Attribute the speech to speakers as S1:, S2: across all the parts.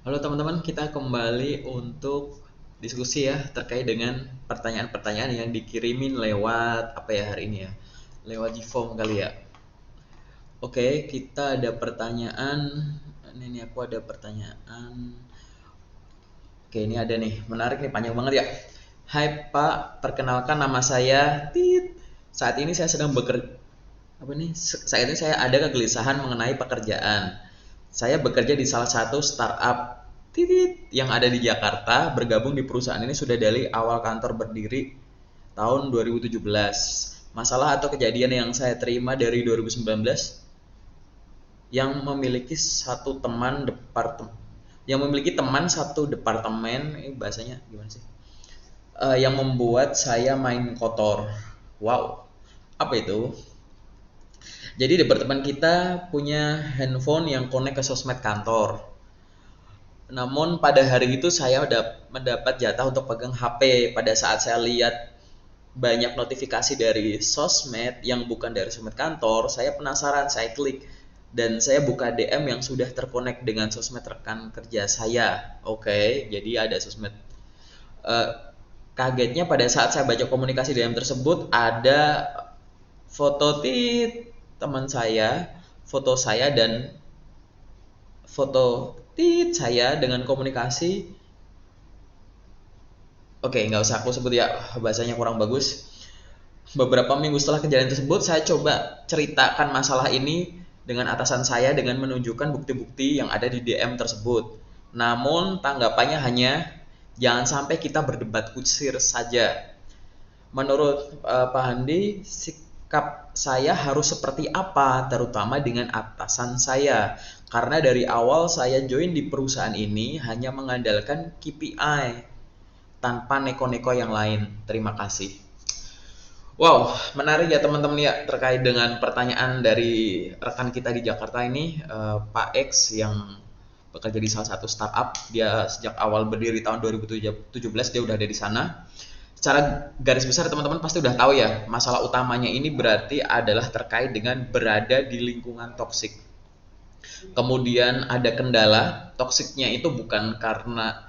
S1: Halo teman-teman, kita kembali untuk diskusi ya terkait dengan pertanyaan-pertanyaan yang dikirimin lewat apa ya hari ini ya? Lewat di form kali ya. Oke, kita ada pertanyaan. Ini aku ada pertanyaan. Oke, ini ada nih, menarik nih, panjang banget ya. Hai Pak, perkenalkan nama saya Tit. Saat ini saya sedang bekerja apa nih? Saat ini saya ada kegelisahan mengenai pekerjaan. Saya bekerja di salah satu startup titit yang ada di Jakarta, bergabung di perusahaan ini sudah dari awal kantor berdiri tahun 2017. Masalah atau kejadian yang saya terima dari 2019 yang memiliki satu teman departemen yang memiliki teman satu departemen, ini bahasanya gimana sih? Yang membuat saya main kotor. Wow, apa itu? Jadi departemen kita punya handphone yang connect ke sosmed kantor. Namun pada hari itu saya mendapat jatah untuk pegang HP. Pada saat saya lihat banyak notifikasi dari sosmed yang bukan dari sosmed kantor, saya penasaran, saya klik dan saya buka DM yang sudah terkonek dengan sosmed rekan kerja saya. Oke, jadi ada sosmed. Eh, Kagetnya pada saat saya baca komunikasi DM tersebut ada foto teman saya, foto saya dan foto saya dengan komunikasi. Oke, nggak usah aku sebut ya, bahasanya kurang bagus. Beberapa minggu setelah kejadian tersebut, saya coba ceritakan masalah ini dengan atasan saya dengan menunjukkan bukti-bukti yang ada di DM tersebut. Namun tanggapannya hanya jangan sampai kita berdebat kusir saja. Menurut Pak Handi, sikap saya harus seperti apa, terutama dengan atasan saya? Karena dari awal saya join di perusahaan ini hanya mengandalkan KPI tanpa neko-neko yang lain. Terima kasih. Wow, menarik ya teman-teman ya terkait dengan pertanyaan dari rekan kita di Jakarta ini, Pak X yang bekerja di salah satu startup. Dia sejak awal berdiri tahun 2017 dia udah ada di sana. Secara garis besar teman-teman pasti udah tahu ya, masalah utamanya ini berarti adalah terkait dengan berada di lingkungan toksik. Kemudian ada kendala, toksiknya itu bukan karena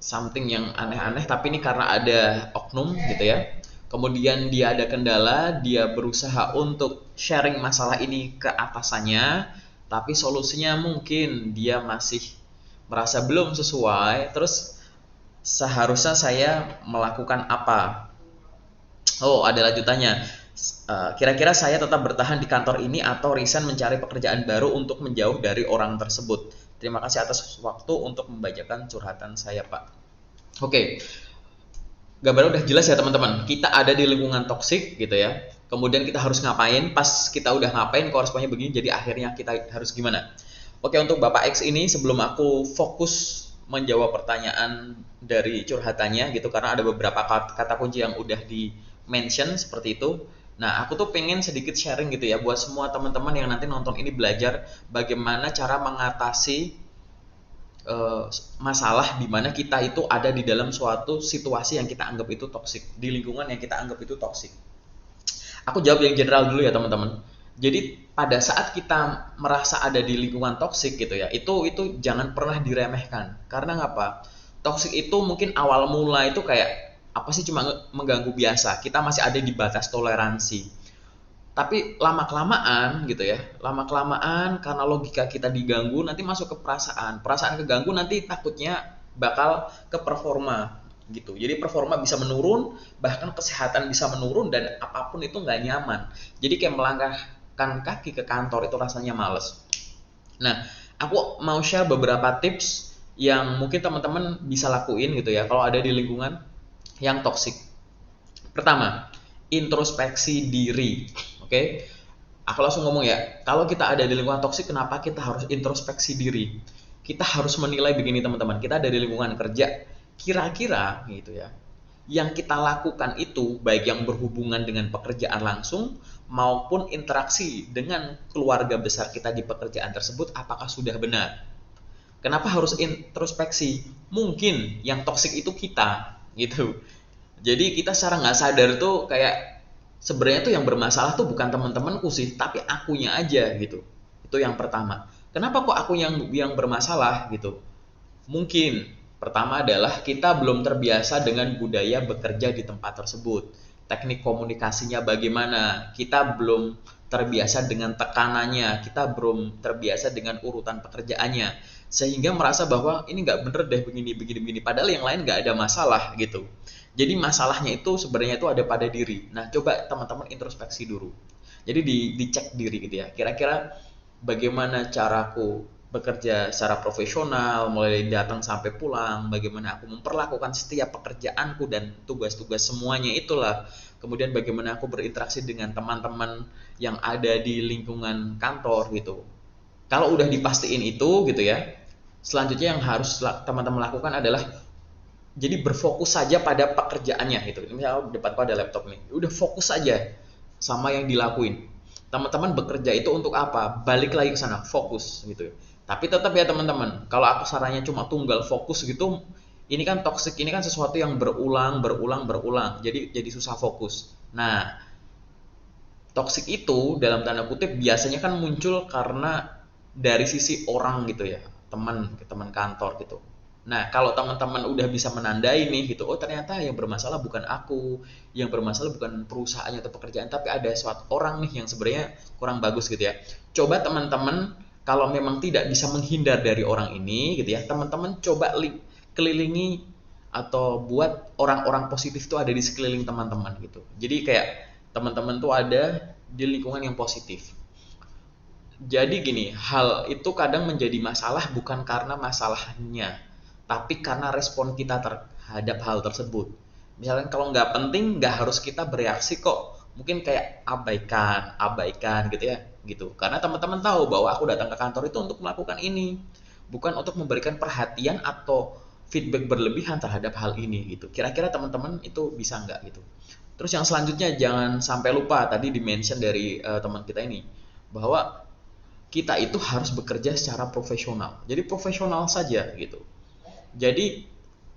S1: something yang aneh-aneh, tapi ini karena ada oknum gitu ya. Kemudian dia ada kendala, dia berusaha untuk sharing masalah ini ke atasannya, tapi solusinya mungkin dia masih merasa belum sesuai. Terus seharusnya saya melakukan apa? Oh, ada lanjutannya. Kira-kira saya tetap bertahan di kantor ini atau resign mencari pekerjaan baru untuk menjauh dari orang tersebut. Terima kasih atas waktu untuk membacakan curhatan saya, Pak. Oke, gambarnya udah jelas ya teman-teman. Kita ada di lingkungan toksik gitu ya. Kemudian kita harus ngapain? Pas kita udah ngapain, kok responnya begini, jadi akhirnya kita harus gimana? Oke, untuk Bapak X ini sebelum aku fokus menjawab pertanyaan dari curhatannya gitu, karena ada beberapa kata kunci yang udah di mention seperti itu. Nah, aku tuh pengen sedikit sharing gitu ya buat semua teman-teman yang nanti nonton ini, belajar bagaimana cara mengatasi eh, masalah di mana kita itu ada di dalam suatu situasi yang kita anggap itu toksik, di lingkungan yang kita anggap itu toksik. Aku jawab yang general dulu ya teman-teman. Jadi pada saat kita merasa ada di lingkungan toksik gitu ya, itu jangan pernah diremehkan. Karena ngapa? Toksik itu mungkin awal mula itu kayak apa sih, cuma mengganggu biasa. Kita masih ada di batas toleransi. Tapi lama kelamaan gitu ya, lama kelamaan karena logika kita diganggu nanti masuk ke perasaan, perasaan keganggu nanti takutnya bakal ke performa gitu. Jadi performa bisa menurun, bahkan kesehatan bisa menurun dan apapun itu nggak nyaman. Jadi kayak melangkahkan kaki ke kantor itu rasanya males. Nah, aku mau share beberapa tips yang mungkin teman-teman bisa lakuin gitu ya kalau ada di lingkungan yang toksik. Pertama, introspeksi diri. Oke, aku langsung ngomong ya. Kalau kita ada di lingkungan toksik, kenapa kita harus introspeksi diri? Kita harus menilai begini teman-teman. Kita ada di lingkungan kerja. Kira-kira gitu ya, yang kita lakukan itu baik yang berhubungan dengan pekerjaan langsung maupun interaksi dengan keluarga besar kita di pekerjaan tersebut, apakah sudah benar? Kenapa harus introspeksi? Mungkin yang toksik itu kita gitu. Jadi kita secara nggak sadar tuh kayak sebenarnya tuh yang bermasalah tuh bukan teman-temanku sih, tapi akunya aja gitu. Itu yang pertama. Kenapa kok aku yang bermasalah gitu? Mungkin pertama adalah kita belum terbiasa dengan budaya bekerja di tempat tersebut. Teknik komunikasinya bagaimana? Kita belum terbiasa dengan tekanannya, kita belum terbiasa dengan urutan pekerjaannya, sehingga merasa bahwa ini nggak bener deh begini begini begini. Padahal yang lain nggak ada masalah gitu. Jadi masalahnya itu sebenarnya itu ada pada diri. Nah, coba teman-teman introspeksi dulu. Jadi dicek diri gitu ya. Kira-kira bagaimana caraku bekerja secara profesional, mulai dari datang sampai pulang, bagaimana aku memperlakukan setiap pekerjaanku dan tugas-tugas semuanya itulah. Kemudian bagaimana aku berinteraksi dengan teman-teman yang ada di lingkungan kantor gitu. Kalau udah dipastiin itu gitu ya, selanjutnya yang harus teman-teman lakukan adalah jadi berfokus saja pada pekerjaannya gitu. Misalnya depanku ada laptop nih, udah fokus saja sama yang dilakuin. Teman-teman bekerja itu untuk apa? Balik lagi ke sana, fokus gitu. Tapi tetap ya teman-teman, kalau aku sarannya cuma tunggal fokus gitu, ini kan toxic, ini kan sesuatu yang berulang, berulang, berulang. Jadi susah fokus. Nah, toxic itu dalam tanda kutip biasanya kan muncul karena dari sisi orang gitu ya, teman kantor gitu. Nah, kalau teman-teman udah bisa menandai nih gitu, oh ternyata yang bermasalah bukan aku, yang bermasalah bukan perusahaannya atau pekerjaan, tapi ada suatu orang nih yang sebenarnya kurang bagus gitu ya. Coba teman-teman kalau memang tidak bisa menghindar dari orang ini gitu ya, teman-teman coba kelilingi atau buat orang-orang positif itu ada di sekeliling teman-teman gitu. Jadi kayak teman-teman tuh ada di lingkungan yang positif. Jadi gini, hal itu kadang menjadi masalah bukan karena masalahnya, tapi karena respon kita terhadap hal tersebut. Misalnya kalau nggak penting, nggak harus kita bereaksi kok. Mungkin kayak abaikan gitu ya, gitu. Karena teman-teman tahu bahwa aku datang ke kantor itu untuk melakukan ini, bukan untuk memberikan perhatian atau feedback berlebihan terhadap hal ini gitu. Kira-kira teman-teman itu bisa nggak gitu. Terus yang selanjutnya jangan sampai lupa tadi dimention dari teman kita ini bahwa kita itu harus bekerja secara profesional. Jadi profesional saja gitu. Jadi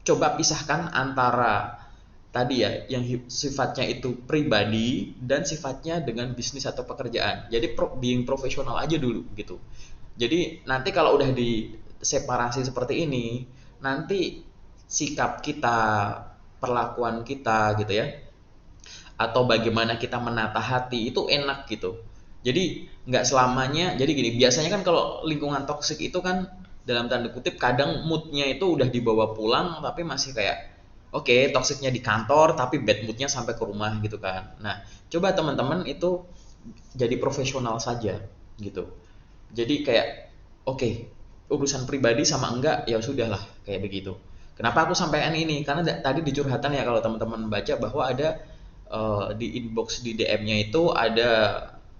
S1: coba pisahkan antara tadi ya yang sifatnya itu pribadi dan sifatnya dengan bisnis atau pekerjaan. Jadi being profesional aja dulu gitu. Jadi nanti kalau udah diseparasi seperti ini, nanti sikap kita, perlakuan kita gitu ya, atau bagaimana kita menata hati itu enak gitu. Jadi nggak selamanya, jadi gini, biasanya kan kalau lingkungan toksik itu kan dalam tanda kutip kadang moodnya itu udah dibawa pulang tapi masih kayak oke, toksiknya di kantor tapi bad moodnya sampai ke rumah gitu kan. Nah, coba teman-teman itu jadi profesional saja gitu. Jadi kayak oke, urusan pribadi sama enggak ya sudahlah kayak begitu. Kenapa aku sampaikan ini? Karena tadi di curhatan ya kalau teman-teman baca bahwa ada di inbox di DM-nya itu ada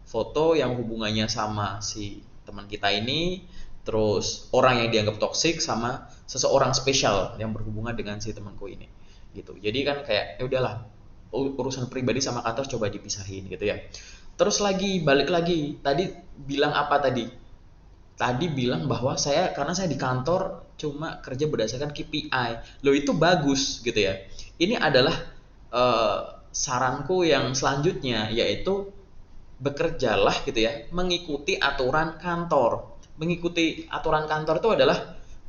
S1: foto yang hubungannya sama si teman kita ini, terus orang yang dianggap toksik sama seseorang spesial yang berhubungan dengan si temanku ini, gitu. Jadi kan kayak ya udahlah, urusan pribadi sama kantor coba dipisahin gitu ya. Terus lagi balik lagi, tadi bilang apa tadi? Tadi bilang bahwa karena saya di kantor cuma kerja berdasarkan KPI. Loh itu bagus gitu ya. Ini adalah eh, saranku yang selanjutnya yaitu bekerjalah gitu ya mengikuti aturan kantor. Mengikuti aturan kantor itu adalah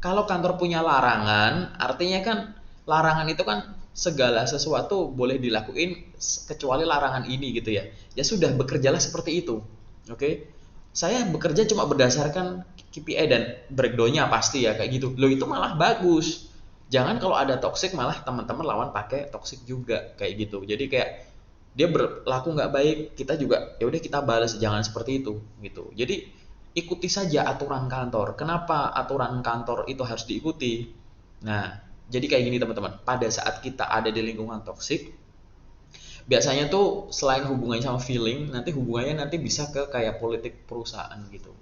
S1: kalau kantor punya larangan, artinya kan larangan itu kan segala sesuatu boleh dilakuin kecuali larangan ini gitu ya. Ya sudah bekerjalah seperti itu. Oke. Saya bekerja cuma berdasarkan KPI dan breakdown-nya pasti ya kayak gitu. Loh itu malah bagus. Jangan kalau ada toxic malah teman-teman lawan pakai toxic juga kayak gitu. Jadi kayak dia berlaku nggak baik, kita juga ya udah kita balas, jangan seperti itu gitu. Jadi ikuti saja aturan kantor. Kenapa aturan kantor itu harus diikuti? Nah, jadi kayak gini teman-teman. Pada saat kita ada di lingkungan toksik, biasanya tuh selain hubungannya sama feeling, nanti hubungannya nanti bisa ke kayak politik perusahaan gitu.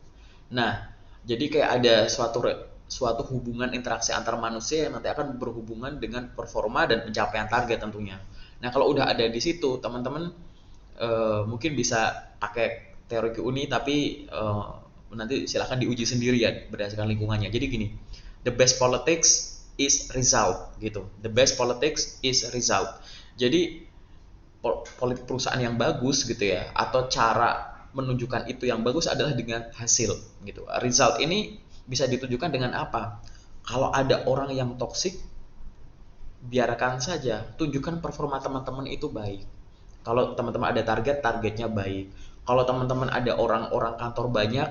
S1: Nah, jadi kayak ada suatu hubungan interaksi antar manusia yang nanti akan berhubungan dengan performa dan pencapaian target tentunya. Nah, kalau udah ada di situ, teman-teman mungkin bisa pakai teori Uni, tapi nanti silahkan diuji sendiri ya berdasarkan lingkungannya. Jadi gini, the best politics is result gitu. The best politics is result. Jadi politik perusahaan yang bagus gitu ya, atau cara menunjukkan itu yang bagus adalah dengan hasil gitu. Result ini bisa ditunjukkan dengan apa? Kalau ada orang yang toksik, biarkan saja, tunjukkan performa teman-teman itu baik. Kalau teman-teman ada target, targetnya baik. Kalau teman-teman ada orang-orang kantor banyak,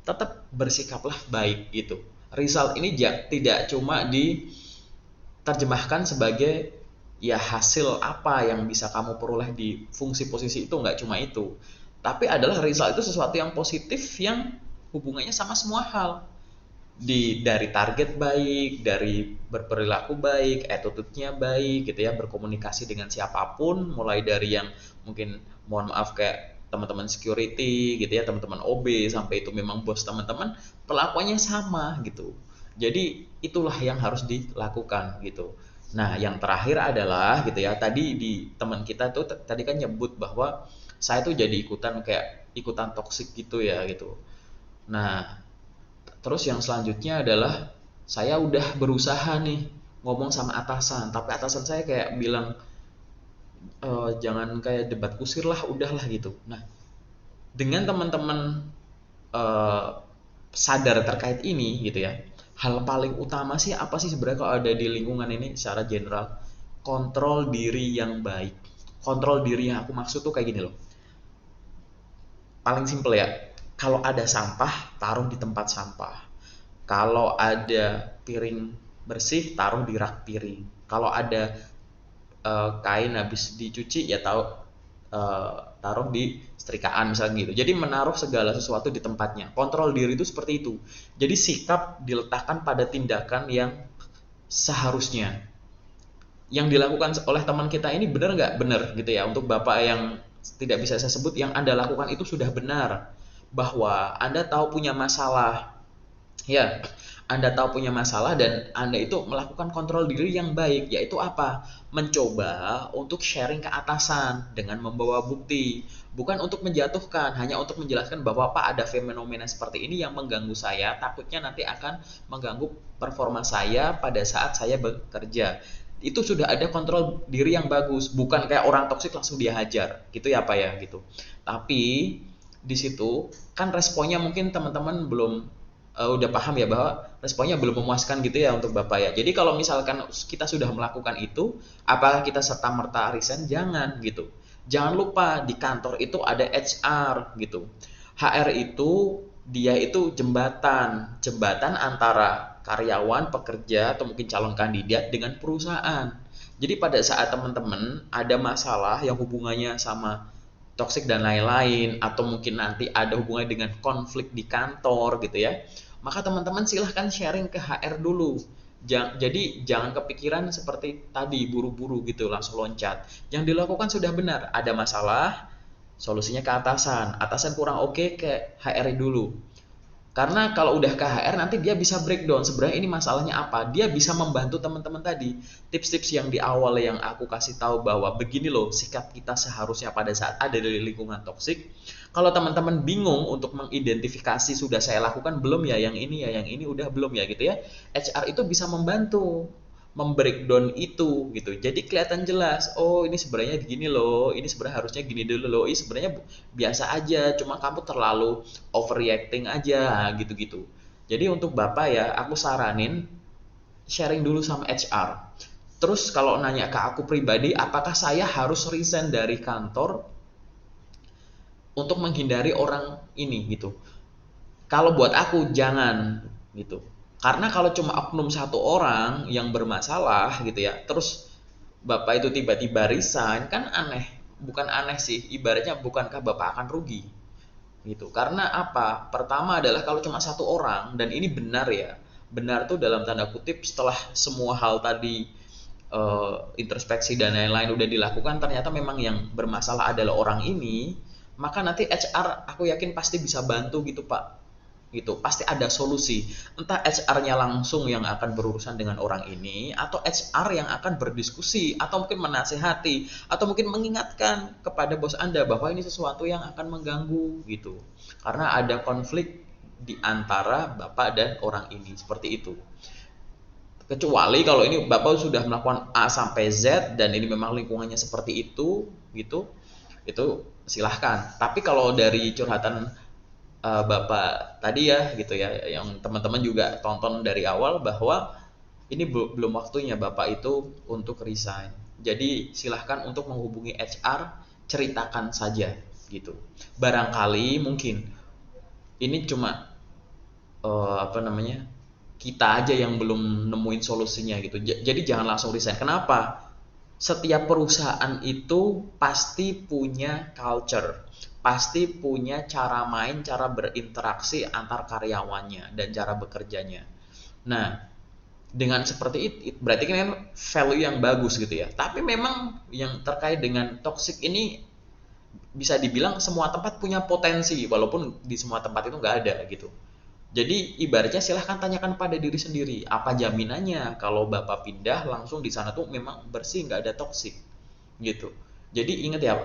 S1: tetap bersikaplah baik gitu. Result ini tidak cuma diterjemahkan sebagai ya hasil apa yang bisa kamu peroleh di fungsi posisi itu, nggak cuma itu. Tapi adalah result itu sesuatu yang positif yang hubungannya sama semua hal, dari target baik, dari berperilaku baik, attitude-nya baik gitu ya, berkomunikasi dengan siapapun, mulai dari yang mungkin mohon maaf kayak teman-teman security gitu ya, teman-teman OB, sampai itu memang bos teman-teman, perlakuannya sama gitu. Jadi itulah yang harus dilakukan gitu. Nah, yang terakhir adalah gitu ya, tadi di teman kita tuh tadi kan nyebut bahwa saya tuh jadi ikutan toksik gitu ya gitu. Nah, terus yang selanjutnya adalah saya udah berusaha nih ngomong sama atasan, tapi atasan saya kayak bilang jangan kayak debat kusir lah, udahlah gitu. Nah, dengan teman-teman eh, sadar terkait ini gitu ya, hal paling utama sih apa sih sebenarnya kalau ada di lingkungan ini secara general? Kontrol diri yang baik. Kontrol diri yang aku maksud tuh kayak gini loh. Paling simple ya, kalau ada sampah, taruh di tempat sampah. Kalau ada piring bersih, taruh di rak piring. Kalau ada kain habis dicuci, ya taruh di setrikaan misalnya gitu. Jadi menaruh segala sesuatu di tempatnya. Kontrol diri itu seperti itu. Jadi sikap diletakkan pada tindakan yang seharusnya. Yang dilakukan oleh teman kita ini benar nggak? Benar gitu ya. Untuk Bapak yang tidak bisa saya sebut, yang Anda lakukan itu sudah benar. Bahwa Anda tahu punya masalah. Ya, Anda tahu punya masalah dan Anda itu melakukan kontrol diri yang baik, yaitu apa? Mencoba untuk sharing ke atasan dengan membawa bukti, bukan untuk menjatuhkan, hanya untuk menjelaskan bahwa Pak ada fenomena seperti ini yang mengganggu saya, takutnya nanti akan mengganggu performa saya pada saat saya bekerja. Itu sudah ada kontrol diri yang bagus, bukan kayak orang toksik langsung dia hajar, gitu ya Pak ya gitu. Tapi di situ kan responnya mungkin teman-teman belum udah paham ya bahwa responnya belum memuaskan gitu ya untuk Bapak ya. Jadi kalau misalkan kita sudah melakukan itu, apakah kita serta-merta resign? Jangan gitu. Jangan lupa di kantor itu ada HR gitu. HR itu dia itu jembatan antara karyawan, pekerja atau mungkin calon kandidat dengan perusahaan. Jadi pada saat teman-teman ada masalah yang hubungannya sama toxic dan lain-lain, atau mungkin nanti ada hubungannya dengan konflik di kantor gitu ya, maka teman-teman silahkan sharing ke HR dulu. Jadi jangan kepikiran seperti tadi buru-buru gitu langsung loncat. Yang dilakukan sudah benar, ada masalah, solusinya ke atasan. Atasan kurang oke, ke HR dulu. Karena kalau udah ke HR nanti dia bisa breakdown sebenarnya ini masalahnya apa. Dia bisa membantu teman-teman tadi. Tips-tips yang di awal yang aku kasih tahu bahwa begini loh sikap kita seharusnya pada saat ada di lingkungan toksik. Kalau teman-teman bingung untuk mengidentifikasi sudah saya lakukan belum ya yang ini ya yang ini udah belum ya gitu ya. HR itu bisa membantu membreakdown itu gitu. Jadi kelihatan jelas, oh ini sebenarnya gini loh, ini sebenarnya harusnya gini dulu loh, ini sebenarnya biasa aja, cuma kamu terlalu overreacting aja gitu-gitu. Jadi untuk Bapak ya, aku saranin sharing dulu sama HR. Terus kalau nanya ke aku pribadi, apakah saya harus resign dari kantor untuk menghindari orang ini gitu? Kalau buat aku jangan gitu. Karena kalau cuma oknum satu orang yang bermasalah gitu ya, terus Bapak itu tiba-tiba resign, kan aneh. Bukan aneh sih, ibaratnya bukankah Bapak akan rugi? Gitu. Karena apa? Pertama adalah kalau cuma satu orang, dan ini benar ya, benar tuh dalam tanda kutip setelah semua hal tadi introspeksi dan lain-lain udah dilakukan, ternyata memang yang bermasalah adalah orang ini, maka nanti HR aku yakin pasti bisa bantu gitu Pak, gitu pasti ada solusi, entah HR-nya langsung yang akan berurusan dengan orang ini atau HR yang akan berdiskusi atau mungkin menasehati atau mungkin mengingatkan kepada bos Anda bahwa ini sesuatu yang akan mengganggu gitu, karena ada konflik di antara Bapak dan orang ini seperti itu. Kecuali kalau ini Bapak sudah melakukan A sampai Z dan ini memang lingkungannya seperti itu gitu, itu silahkan. Tapi kalau dari curhatan Bapak tadi ya gitu ya, yang teman-teman juga tonton dari awal, bahwa ini belum waktunya Bapak itu untuk resign. Jadi silahkan untuk menghubungi HR, ceritakan saja gitu. Barangkali mungkin ini cuma apa namanya, kita aja yang belum nemuin solusinya gitu. Jadi jangan langsung resign. Kenapa? Setiap perusahaan itu pasti punya culture, pasti punya cara main, cara berinteraksi antar karyawannya dan cara bekerjanya. Nah, dengan seperti itu berarti kan value yang bagus gitu ya. Tapi memang yang terkait dengan toxic ini bisa dibilang semua tempat punya potensi, walaupun di semua tempat itu nggak ada gitu. Jadi ibaratnya silahkan tanyakan pada diri sendiri, apa jaminannya kalau Bapak pindah langsung di sana tuh memang bersih, nggak ada toksik gitu. Jadi ingat ya,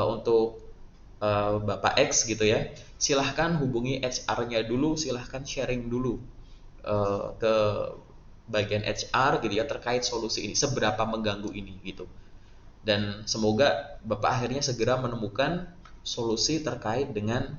S1: untuk Bapak X gitu ya, silahkan hubungi HR-nya dulu, silahkan sharing dulu ke bagian HR gitu ya terkait solusi ini, seberapa mengganggu ini gitu. Dan semoga Bapak akhirnya segera menemukan solusi terkait dengan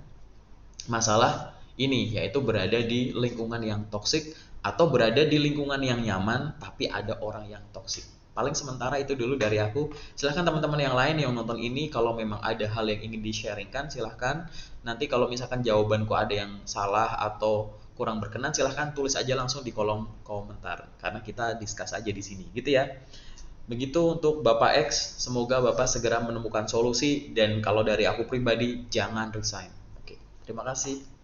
S1: masalah ini, yaitu berada di lingkungan yang toksik atau berada di lingkungan yang nyaman tapi ada orang yang toksik. Paling sementara itu dulu dari aku. Silahkan teman-teman yang lain yang nonton ini, kalau memang ada hal yang ingin di-sharingkan silahkan. Nanti kalau misalkan jawabanku ada yang salah atau kurang berkenan, silahkan tulis aja langsung di kolom komentar, karena kita discuss aja di sini gitu ya. Begitu untuk Bapak X, semoga Bapak segera menemukan solusi, dan kalau dari aku pribadi jangan resign. Oke, terima kasih.